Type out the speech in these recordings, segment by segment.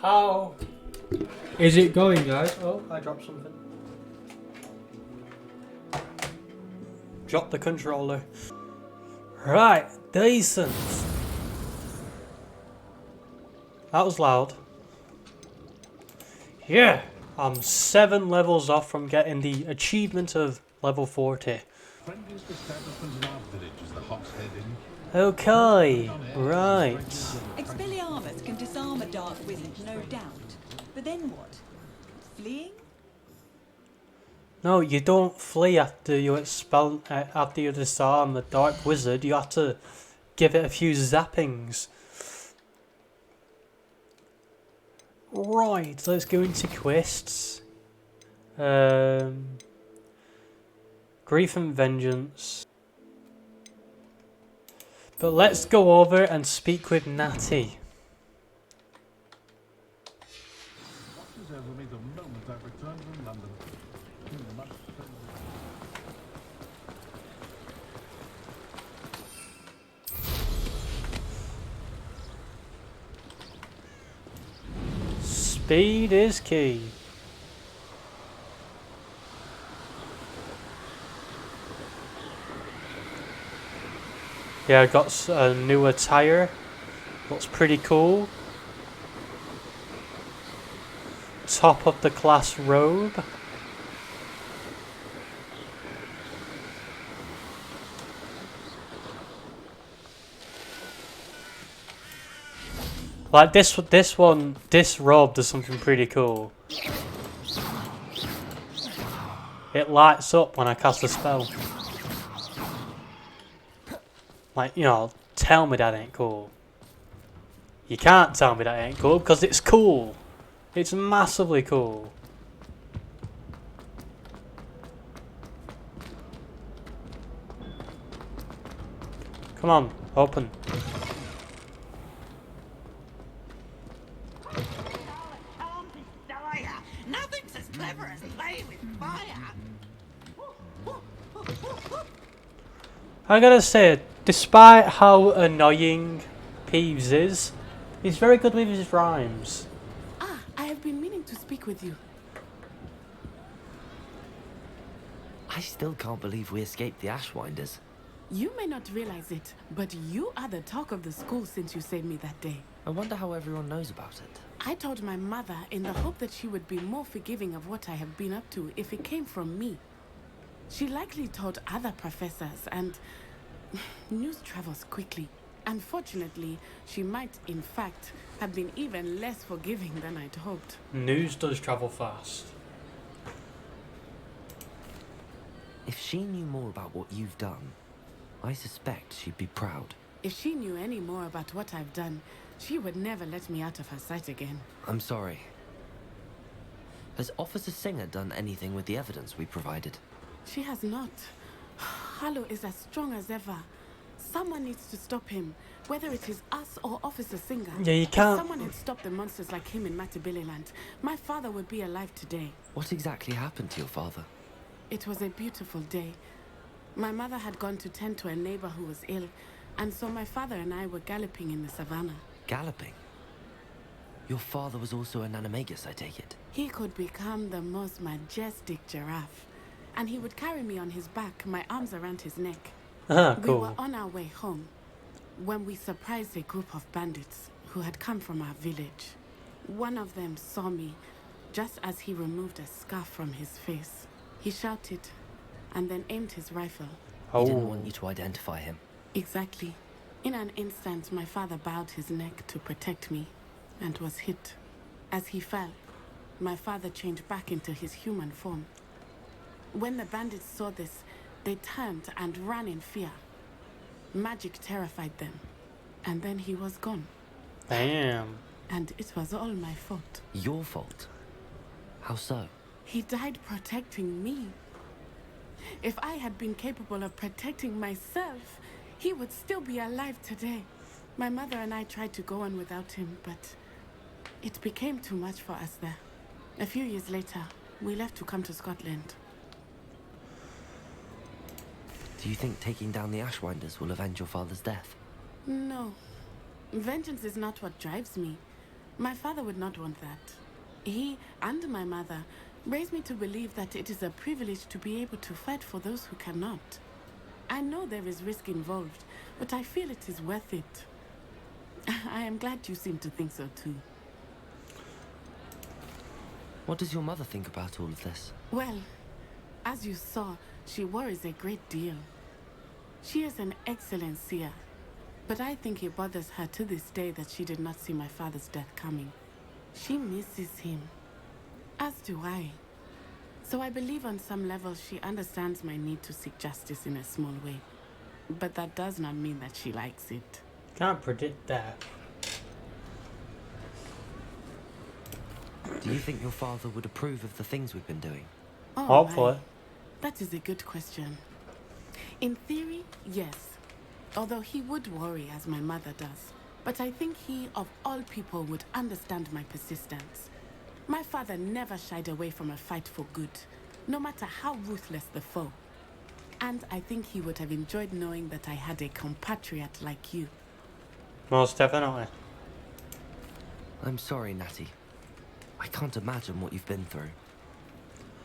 How is it going, guys? Oh, I dropped something. Drop the controller. Right, decent. That was loud. Yeah, I'm 7 levels off from getting the achievement of level 40. Okay, right. Expelliarmus can disarm a dark wizard, no doubt. But then what? Fleeing? No, you don't flee after you after you disarm the dark wizard. You have to give it a few zappings. Right, let's go into quests. Grief and Vengeance. But let's go over and speak with Natty. Speed is key. Yeah, I got a new attire. Looks pretty cool. Top of the class robe. Like this robe does something pretty cool. It lights up when I cast a spell. Like, you know, tell me that ain't cool. You can't tell me that ain't cool because it's cool. It's massively cool. Come on, open. Nothing's as clever as playing with fire. I gotta say, despite how annoying Peeves is, he's very good with his rhymes. Ah, I have been meaning to speak with you. I still can't believe we escaped the Ashwinders. You may not realize it, but you are the talk of the school since you saved me that day. I wonder how everyone knows about it. I told my mother in the hope that she would be more forgiving of what I have been up to if it came from me. She likely told other professors, and news travels quickly. Unfortunately, she might, in fact, have been even less forgiving than I'd hoped. News does travel fast. If she knew more about what you've done, I suspect she'd be proud. If she knew any more about what I've done, she would never let me out of her sight again. I'm sorry. Has Officer Singer done anything with the evidence we provided? She has not. Harlow is as strong as ever. Someone needs to stop him, whether it is us or Officer Singer. Yeah, you can't. If someone had stopped the monsters like him in Matabeleland, my father would be alive today. What exactly happened to your father? It was a beautiful day. My mother had gone to tend to a neighbor who was ill, and so my father and I were galloping in the savannah. Galloping? Your father was also an animagus, I take it? He could become the most majestic giraffe, and he would carry me on his back, my arms around his neck. Ah, We were cool. on our way home when we surprised a group of bandits who had come from our village. One of them saw me just as he removed a scarf from his face. He shouted and then aimed his rifle. He didn't want you to identify him. Exactly. In an instant, my father bowed his neck to protect me and was hit. As he fell, my father changed back into his human form. When the bandits saw this, they turned and ran in fear. Magic terrified them, and then he was gone. Damn. And it was all my fault. Your fault? How so? He died protecting me. If I had been capable of protecting myself, he would still be alive today. My mother and I tried to go on without him, but it became too much for us there. A few years later, we left to come to Scotland. Do you think taking down the Ashwinders will avenge your father's death? No. Vengeance is not what drives me. My father would not want that. He and my mother raised me to believe that it is a privilege to be able to fight for those who cannot. I know there is risk involved, but I feel it is worth it. I am glad you seem to think so too. What does your mother think about all of this? Well, as you saw, she worries a great deal. She is an excellent seer, but I think it bothers her to this day that she did not see my father's death coming. She misses him, as do I. So I believe on some level she understands my need to seek justice in a small way. But that does not mean that she likes it. Can't predict that. Do you think your father would approve of the things we've been doing? Oh, Hopefully. that is a good question. In theory, yes. Although he would worry as my mother does. But I think he, of all people, would understand my persistence. My father never shied away from a fight for good, no matter how ruthless the foe. And I think he would have enjoyed knowing that I had a compatriot like you. Most definitely. I'm sorry, Natty. I can't imagine what you've been through.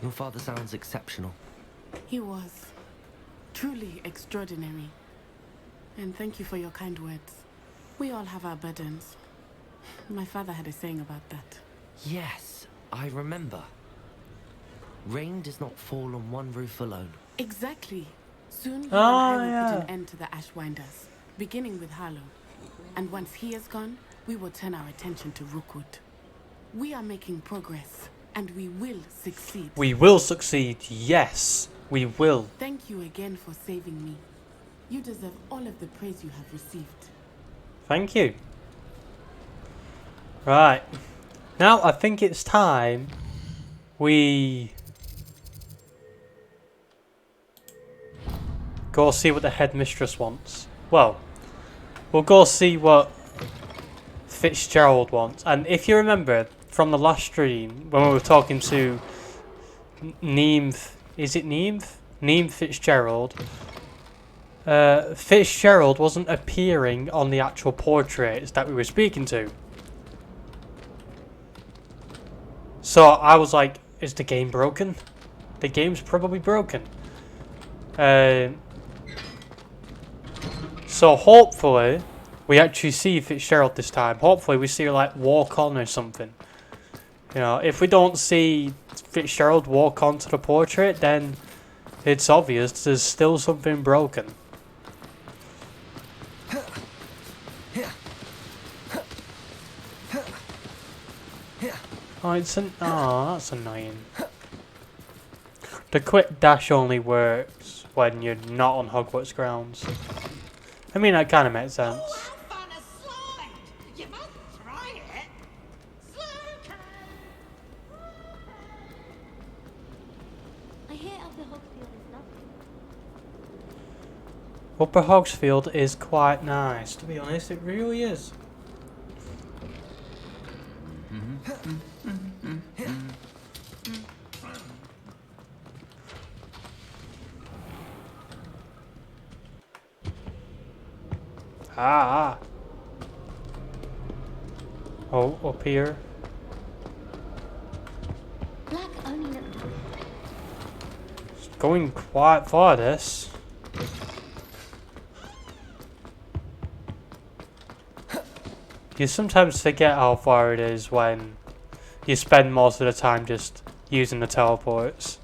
Your father sounds exceptional. He was truly extraordinary. And thank you for your kind words. We all have our burdens. My father had a saying about that. Yes, I remember. Rain does not fall on one roof alone. Exactly. Soon you Oh, and I will yeah. put an end to the Ashwinders, beginning with Harlow. And once he is gone, we will turn our attention to Rookwood. We are making progress, and we will succeed. We will succeed. Yes, we will. Thank you again for saving me. You deserve all of the praise you have received. Thank you. Right. Now I think it's time we go see what the headmistress wants. Well, we'll go see what Fitzgerald wants. And if you remember from the last stream when we were talking to Neem, is it Neem? Neem Fitzgerald. Fitzgerald wasn't appearing on the actual portraits that we were speaking to. So I was like, is the game broken? The game's probably broken. So hopefully we actually see Fitzgerald this time. Hopefully we see her like walk on or something. You know, if we don't see Fitzgerald walk onto the portrait, then it's obvious there's still something broken. Oh, that's annoying. The quick dash only works when you're not on Hogwarts grounds. I mean, that kind of makes sense. Oh, have fun a slide! You must try it! Slow I hear Upper Hogsfield is lovely. Upper Hogsfield is quite nice, to be honest, it really is. Ah. Oh, up here. Black only looked It's going quite far, this. You sometimes forget how far it is when you spend most of the time just using the teleports.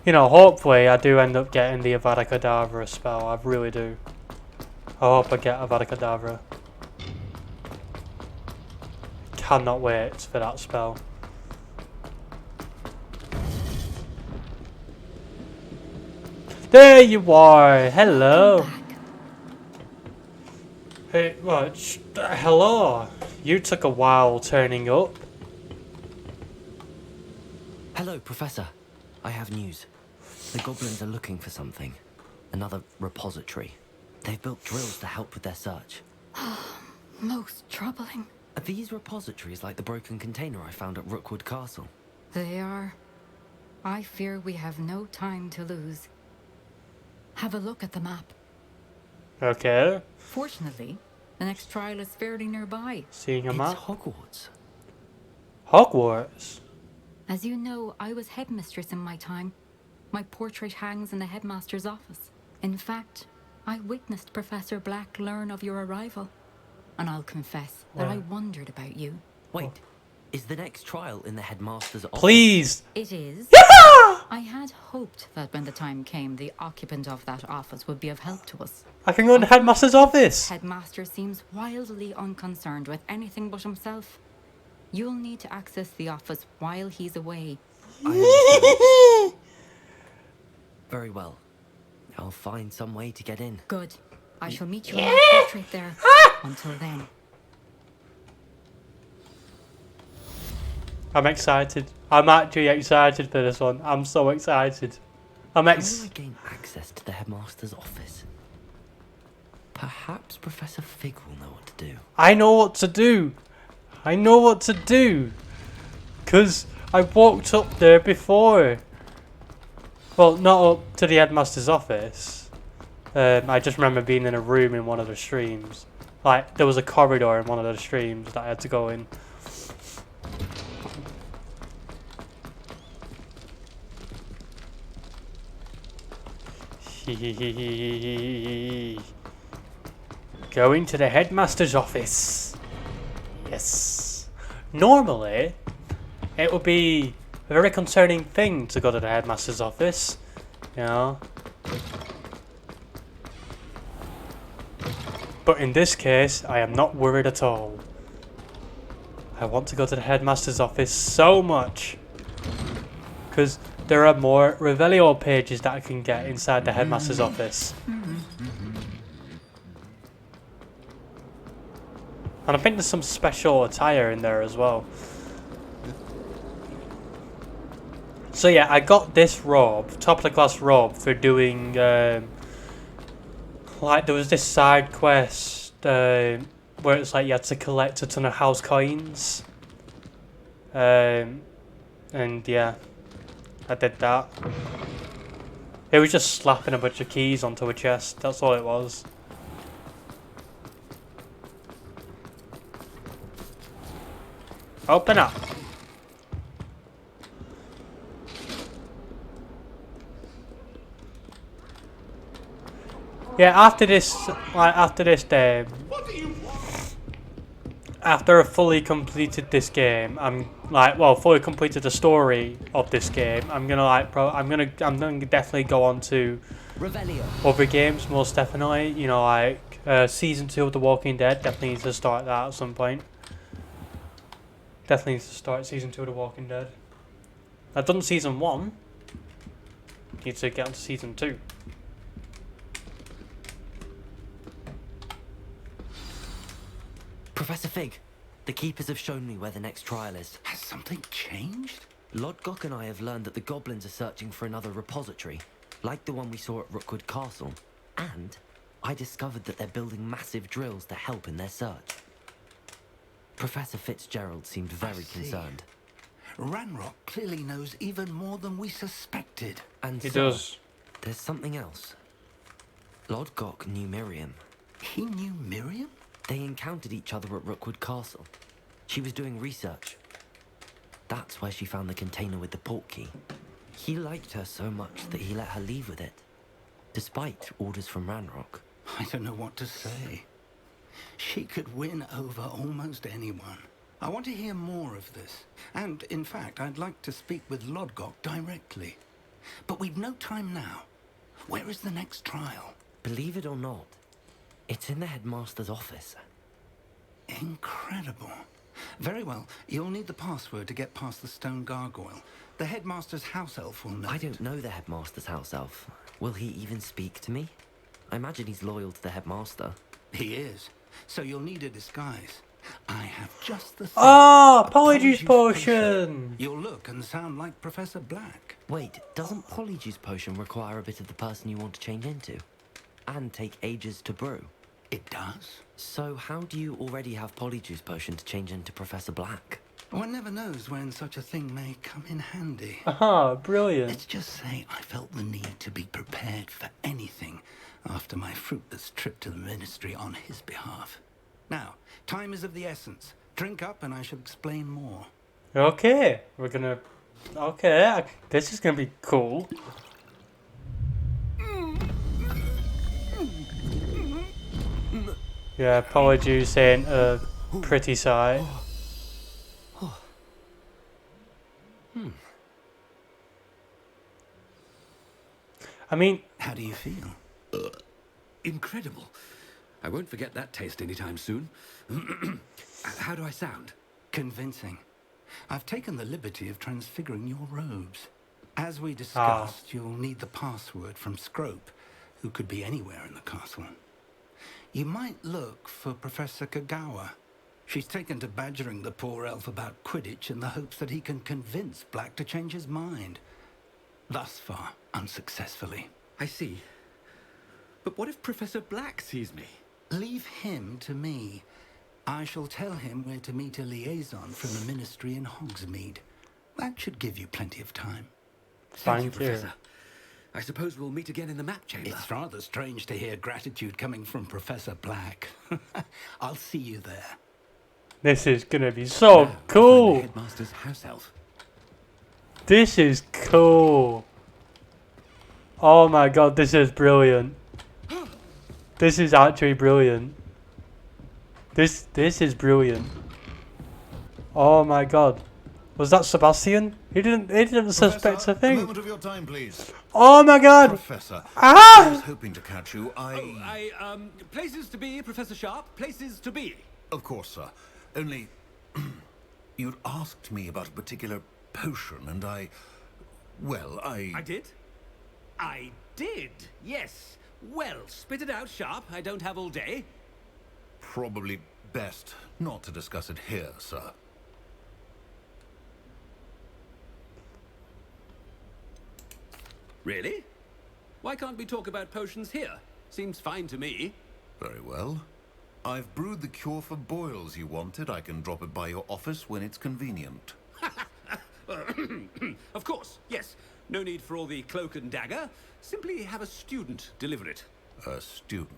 You know, hopefully I do end up getting the Avada Kedavra spell, I really do. I hope I get Avada Kedavra. Cannot wait for that spell. There you are! Hello! Hey, what? Hello! You took a while turning up. Hello, Professor. I have news. The goblins are looking for something. Another repository. They've built drills to help with their search. most troubling. Are these repositories like the broken container I found at Rookwood Castle? They are. I fear we have no time to lose. Have a look at the map. Okay. Fortunately, the next trial is fairly nearby. Seeing a It's map. Hogwarts. Hogwarts. As you know, I was headmistress in my time. My portrait hangs in the headmaster's office. In fact, I witnessed Professor Black learn of your arrival. And I'll confess that I wondered about you. Wait, is the next trial in the headmaster's office? Please. It is. Yeah! I had hoped that when the time came, the occupant of that office would be of help to us. I can go in the headmaster's office. Headmaster seems wildly unconcerned with anything but himself. You'll need to access the office while he's away. I understand. Very well. I'll find some way to get in. Good. I shall meet you in my portrait there. Until then. I'm excited. I'm actually excited for this one. I'm so excited. How will I gain access to the headmaster's office? Perhaps Professor Fig will know what to do. I know what to do. I know what to do. Because I walked up there before. Well, not up to the headmaster's office. I just remember being in a room in one of the streams. Like, there was a corridor in one of the streams that I had to go in. Going to the headmaster's office. Yes. Normally, it would be a very concerning thing to go to the headmaster's office. You know. But in this case, I am not worried at all. I want to go to the headmaster's office so much. Because there are more Revelio pages that I can get inside the headmaster's office. And I think there's some special attire in there as well. So yeah, I got this robe, top of the class robe, for doing... like, there was this side quest where it's like you had to collect a ton of house coins. And yeah, I did that. It was just slapping a bunch of keys onto a chest, that's all it was. Open up. Yeah, after this, after I've fully completed this game, I'm like, well, fully completed the story of this game. I'm gonna I'm gonna definitely go on to Revelio. other games, most definitely. You know, like season 2 of The Walking Dead. Definitely need to start that at some point. Definitely need to start season 2 of The Walking Dead. I've done season 1. Need to get on to season 2. Professor Fig, the keepers have shown me where the next trial is. Has something changed? Lodgok and I have learned that the goblins are searching for another repository, like the one we saw at Rookwood Castle. And I discovered that they're building massive drills to help in their search. Professor Fitzgerald seemed very concerned. Ranrock clearly knows even more than we suspected. And He so, does. there's something else. Lodgok knew Miriam. He knew Miriam? They encountered each other at Rookwood Castle. She was doing research. That's where she found the container with the port key. He liked her so much that he let her leave with it, despite orders from Ranrock. I don't know what to say. She could win over almost anyone. I want to hear more of this. And, in fact, I'd like to speak with Lodgok directly. But we've no time now. Where is the next trial? Believe it or not, it's in the headmaster's office. Incredible. Very well. You'll need the password to get past the stone gargoyle. The headmaster's house elf will know. I don't know the headmaster's house elf. Will he even speak to me? I imagine he's loyal to the headmaster. He is. So you'll need a disguise. I have just the thing. Ah, A Polyjuice potion. potion! You'll look and sound like Professor Black. Wait, doesn't Polyjuice potion require a bit of the person you want to change into? And take ages to brew? It does. So how do you already have Polyjuice Potion to change into Professor Black? One never knows when such a thing may come in handy. Aha, brilliant. Let's just say I felt the need to be prepared for anything after my fruitless trip to the ministry on his behalf. Now, time is of the essence. Drink up and I shall explain more. Okay, we're gonna... Okay, this is gonna be cool. Yeah, Polyjuice ain't a pretty sight. I mean... How do you feel? Incredible. I won't forget that taste anytime soon. How do I sound? Convincing. I've taken the liberty of transfiguring your robes. As we discussed, you'll need the password from Scrope, who could be anywhere in the castle. You might look for Professor Kagawa. She's taken to badgering the poor elf about Quidditch in the hopes that he can convince Black to change his mind. Thus far, unsuccessfully. I see. But what if Professor Black sees me? Leave him to me. I shall tell him where to meet a liaison from the ministry in Hogsmeade. That should give you plenty of time. Thank you. Professor. I suppose we'll meet again in the map chamber. It's rather strange to hear gratitude coming from Professor Black. I'll see you there. This is gonna be so Now, cool. find the headmaster's house elf. This is cool. Oh my god, this is brilliant. This is actually brilliant. This is brilliant. Oh my god. Was that Sebastian? He didn't suspect a thing. A moment of your time, please. Oh my god. Professor, Ah! I was hoping to catch you. Places to be, Professor Sharp. Places to be. Of course, sir. Only, you'd asked me about a particular potion, and well, I did? I did, yes. Well, spit it out, Sharp. I don't have all day. probably best not to discuss it here, sir. Really? Why can't we talk about potions here? Seems fine to me. Very well. I've brewed the cure for boils you wanted. I can drop it by your office when it's convenient. Of course, yes. No need for all the cloak and dagger. Simply have a student deliver it. A student.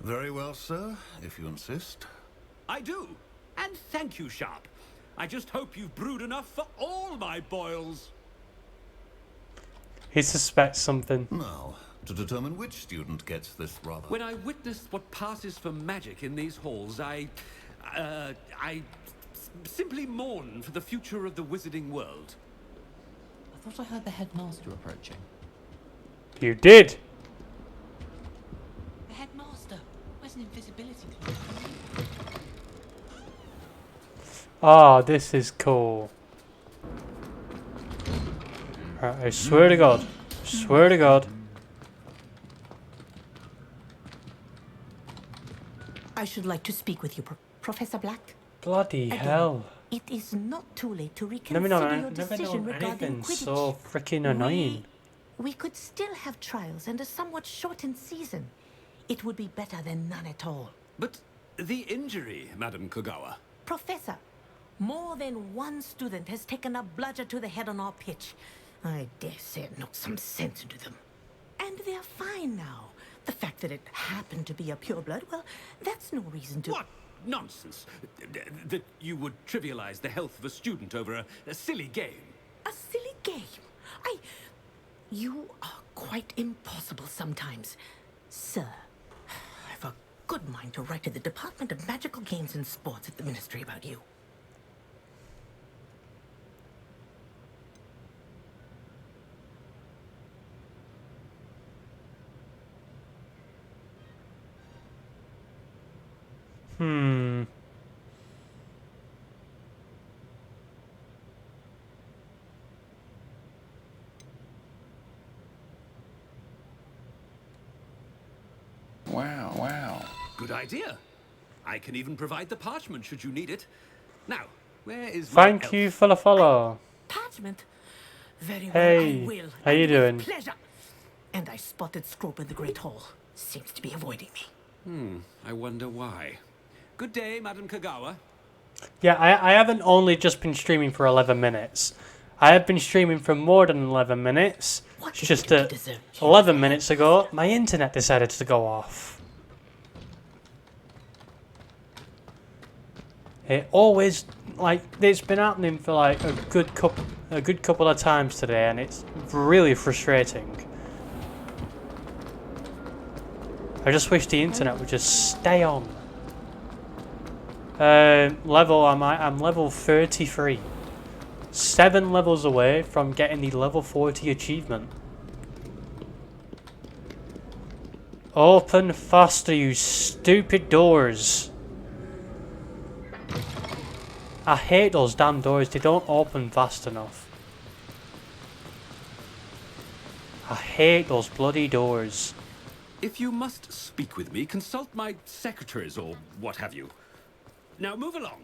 Very well, sir, if you insist. I do. And thank you, Sharp. I just hope you've brewed enough for all my boils. He suspects something. Now, to determine which student gets this rather... When I witnessed what passes for magic in these halls, I simply mourn for the future of the wizarding world. I thought I heard the headmaster approaching. You did. The headmaster. Where's an invisibility cloak? Ah, this is cool. I swear to God. Swear to God. I should like to speak with you, Professor Black. Bloody Again, hell. It is not too late to Never reconsider known, your never decision known regarding anything Quidditch. so freaking annoying. We could still have trials and a somewhat shortened season. It would be better than none at all. But the injury, Madam Kogawa. Professor, more than one student has taken a bludger to the head on our pitch. I dare say it knocked some sense into them. And they're fine now. The fact that it happened to be a pureblood, well, that's no reason to... What nonsense! That you would trivialize the health of a student over a silly game. A silly game? You are quite impossible sometimes. Sir, I've a good mind to write to the Department of Magical Games and Sports at the Ministry about you. Wow. Good idea. I can even provide the parchment should you need it. Now, where is my Thank elf? you for the follow. Parchment? Very Hey, well, I will. how you and with doing? Pleasure. And I spotted Scrope in the Great Hall. Seems to be avoiding me. I wonder why. Good day, Madam Kagawa. Yeah, I haven't only just been streaming for 11 minutes. I have been streaming for more than 11 minutes. It's just that 11 minutes ago, my internet decided to go off. It always, like, it's been happening for like a good couple of times today, and it's really frustrating. I just wish the internet would just stay on. I'm level 33. 7 levels away from getting the level 40 achievement. Open faster, you stupid doors. I hate those damn doors, they don't open fast enough. I hate those bloody doors. If you must speak with me, consult my secretaries or what have you. Now move along.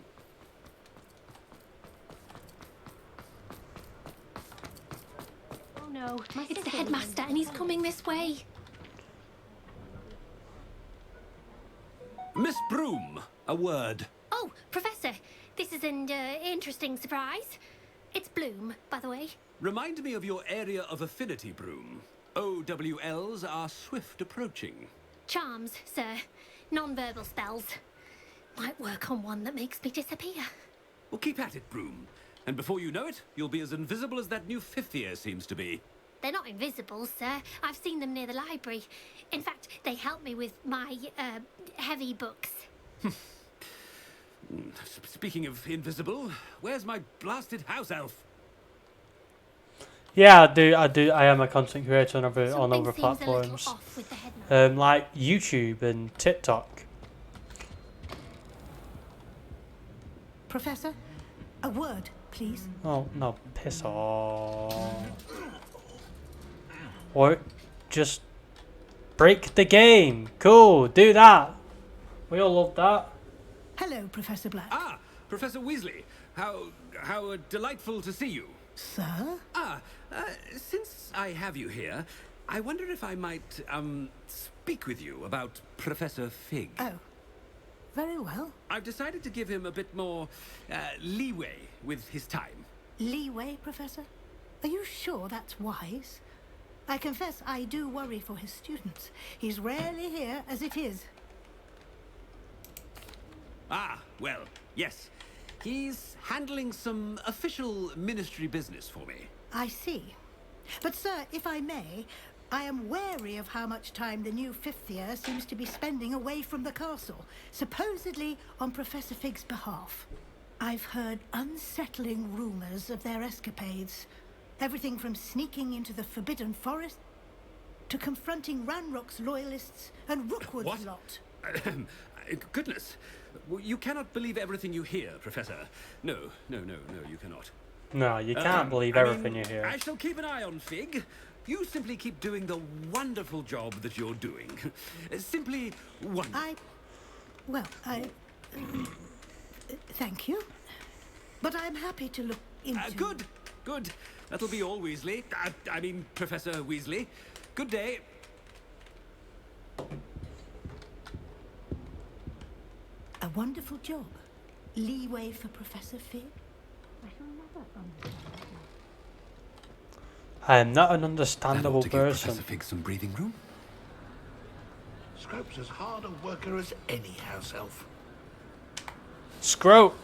Oh no, it's the headmaster and he's coming this way. Miss Broom, a word. Oh, Professor, this is an interesting surprise. It's Bloom, by the way. Remind me of your area of affinity, Broom. OWLs are swift approaching. Charms, sir. Non-verbal spells. Might work on one that makes me disappear. Well, keep at it, Broom. And before you know it, you'll be as invisible as that new 5th year seems to be. They're not invisible, sir. I've seen them near the library. In fact, they help me with my, heavy books. Speaking of invisible, where's my blasted house elf? Yeah, I do. I am a content creator on other platforms, like YouTube and TikTok. Professor, a word, please. Oh no, piss off! Or just break the game. Cool, do that. We all love that. Hello, Professor Black. Ah, Professor Weasley. How delightful to see you. Sir? Since I have you here, I wonder if I might, speak with you about Professor Fig. Oh, very well. I've decided to give him a bit more, leeway with his time. Leeway, Professor? Are you sure that's wise? I confess I do worry for his students. He's rarely here as it is. Ah, well, yes. He's handling some official ministry business for me. I see. But, sir, if I may, I am wary of how much time the new 5th year seems to be spending away from the castle, supposedly on Professor Fig's behalf. I've heard unsettling rumours of their escapades. Everything from sneaking into the Forbidden Forest to confronting Ranrock's loyalists and Rookwood's lot. Goodness. You cannot believe everything you hear, Professor. No, you cannot. No, you can't believe everything you hear. I shall keep an eye on Fig. You simply keep doing the wonderful job that you're doing. Simply wonderful. Thank you. But I'm happy to look into... Good. That'll be all, Weasley. I mean, Professor Weasley. Good day. A wonderful job. Leeway for Professor Fig. I am not an understandable That ought to give person. Professor Fig some breathing room. Scrope's as hard a worker as any house elf. Scrope!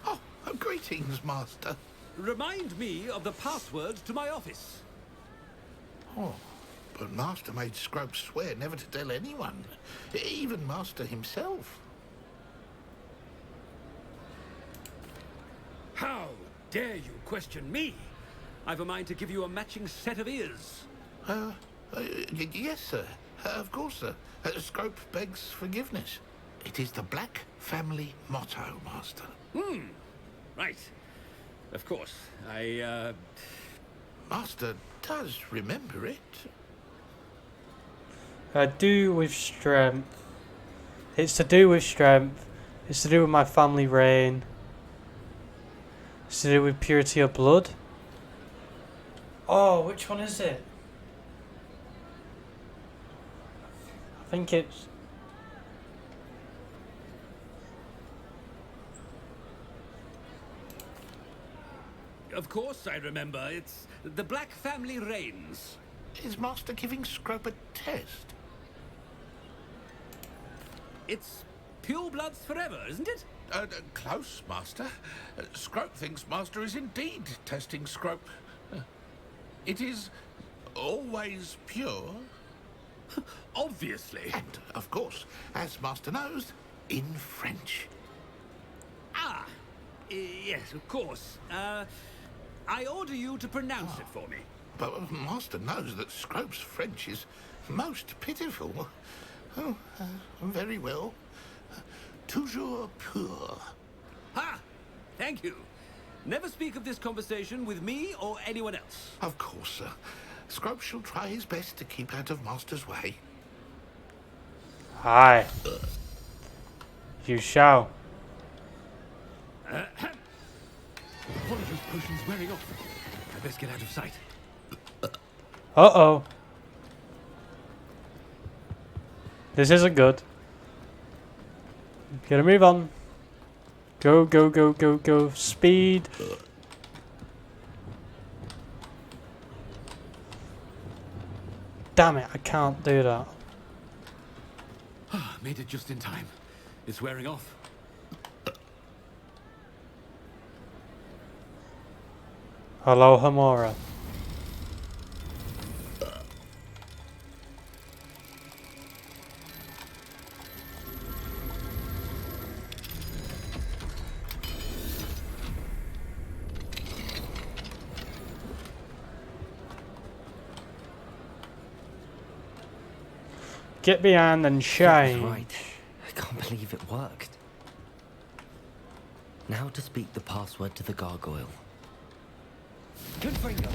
Oh, greetings, Master. Remind me of the password to my office. Oh, but Master made Scrope swear never to tell anyone, even Master himself. How dare you question me? I've a mind to give you a matching set of ears. Yes, sir. Of course, sir. Scrope begs forgiveness. It is the Black family motto, Master. Right. Of course. Master does remember it. I do with strength. It's to do with strength. It's to do with my family reign. It's to do with purity of blood. Oh, which one is it? I think it's Of course I remember. It's the Black family reigns. Is Master giving Scrope a test? It's pure bloods forever, isn't it? Close, Master. Scrope thinks Master is indeed testing Scrope. It is always pure. Obviously. And, of course, as Master knows, in French. Ah, yes, of course. I order you to pronounce it for me. But Master knows that Scrope's French is most pitiful. Oh, very well. Toujours pur. Ha! Thank you. Never speak of this conversation with me or anyone else. Of course, sir. Scrope shall try his best to keep out of Master's way. Aye. You shall. Apologies, potion's wearing off. I best get out of sight. Uh-oh. This isn't good. Gotta move on. Go, go, go, go, go. Speed. Damn it, I can't do that. Made it just in time. It's wearing off. Hello, Hamora. Get behind and shine. Right. I can't believe it worked. Now to speak the password to the gargoyle. Good finger.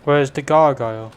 Where's the gargoyle?